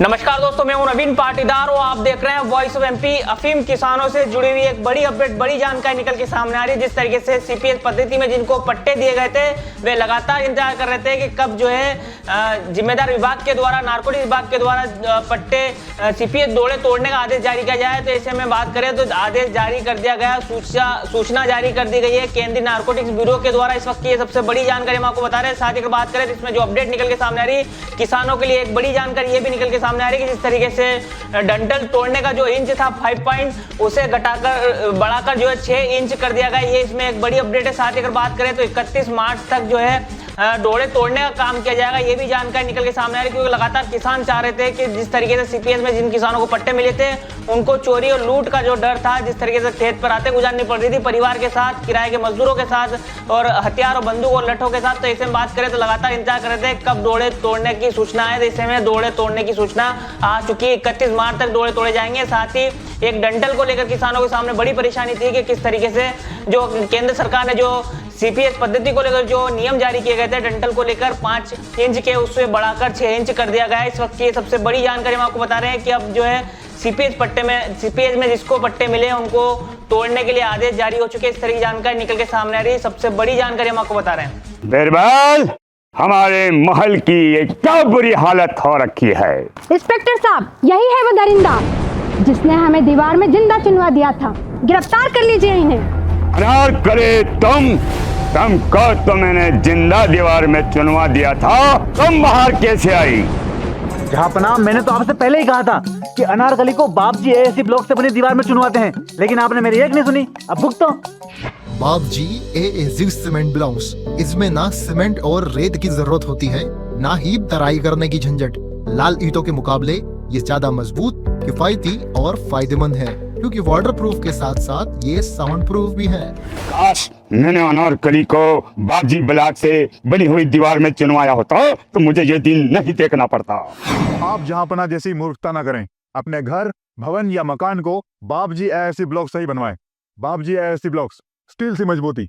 नमस्कार दोस्तों, मैं हूं नवीन पाटीदार और आप देख रहे हैं वॉइस ऑफ एमपी। अफीम किसानों से जुड़ी हुई एक बड़ी अपडेट, बड़ी जानकारी निकल के सामने आ रही है। जिस तरीके से सीपीएस पद्धति में जिनको पट्टे दिए गए थे वे लगातार इंतजार कर रहे थे कि कब जो है जिम्मेदार विभाग के द्वारा, नारकोटिक्स विभाग के द्वारा पट्टे सीपीएस दौड़े तोड़ने का आदेश जारी किया जाए। तो ऐसे में बात करें तो आदेश जारी कर दिया गया, सूचना जारी कर दी गई है केंद्रीय नारकोटिक्स ब्यूरो के द्वारा। इस वक्त की सबसे बड़ी जानकारी हम आपको बता रहे हैं। साथ ही अगर बात करें तो इसमें जो अपडेट निकल के सामने आ रही है, किसानों के लिए एक बड़ी जानकारी ये भी निकल के सामने आ रही है कि जिस तरीके से डंठल तोड़ने का जो इंच था 5 पॉइंट, उसे घटाकर बढ़ाकर जो है 6 इंच कर दिया गया। ये इसमें एक बड़ी अपडेट है। साथ ही अगर बात करें तो 31 मार्च तक जो है डोड़े तोड़ने का काम किया जाएगा। ये भी जानकारी निकल के सामने आ रही है, क्योंकि लगातार किसान चाह रहे थे कि जिस तरीके से सीपीएस में जिन किसानों को पट्टे मिले थे उनको चोरी और लूट का जो डर था, जिस तरीके से खेत पर आते गुजारनी पड़ रही थी परिवार के साथ, किराए के मजदूरों के साथ और हथियार और बंदूक और लठों के साथ। तो ऐसे में बात करें तो लगातार इंतजार कर रहे थे कब डोड़े तोड़ने की सूचना है। तो ऐसे में डोड़े तोड़ने की सूचना आ चुकी है। 31 मार्च तक डोड़े तोड़े जाएंगे। साथ ही एक डंठल को लेकर किसानों के सामने बड़ी परेशानी थी कि किस तरीके से जो केंद्र सरकार ने जो सीपीएस पद्धति को लेकर जो नियम जारी किए गए थे, डंठल को लेकर 5 इंच के उससे बढ़ाकर 6 इंच कर दिया गया है। इस वक्त की सबसे बड़ी जानकारी हम आपको बता रहे हैं कि अब जो है सीपीएस में जिसको पट्टे मिले उनको तोड़ने के लिए आदेश जारी हो चुके हैं। इस तरह की जानकारी निकल के सामने आ रही है। सबसे बड़ी जानकारी हम आपको बता रहे हैं। बिरबल, हमारे महल की एक क्या बुरी हालत हो रखी है। इंस्पेक्टर साहब, यही है वो दरिंदा जिसने हमें दीवार में जिंदा चुनवा दिया था। गिरफ्तार कर लीजिए इन्हें। अनार करे तुमको तो मैंने जिंदा दीवार में चुनवा दिया था, तुम बाहर कैसे आई? जहां मैंने तो आपसे पहले ही कहा था कि अनारकली को बाप जी एएससी ब्लॉक से बनी दीवार में चुनवाते हैं, लेकिन आपने मेरी एक नहीं सुनी। अब भुगतो। बाप जी एएससी सीमेंट ब्लॉक्स, इसमें ना सीमेंट और रेत की जरूरत होती है, ना ही तराई करने की झंझट। लाल ईंटों के मुकाबले ये ज्यादा मजबूत, किफायती और फायदेमंद है, क्योंकि वाटर प्रूफ के साथ साथ ये साउंड प्रूफ भी है। काश मैंने अनारकली को बापजी ब्लॉक से बनी हुई दीवार में चुनवाया होता तो मुझे ये दिन नहीं देखना पड़ता। आप जहांपना जैसी मूर्खता न करें। अपने घर, भवन या मकान को बाप जी एएससी ब्लॉक से ही बनवाएं। बाप जी एएससी ब्लॉक्स, स्टील सी मजबूती।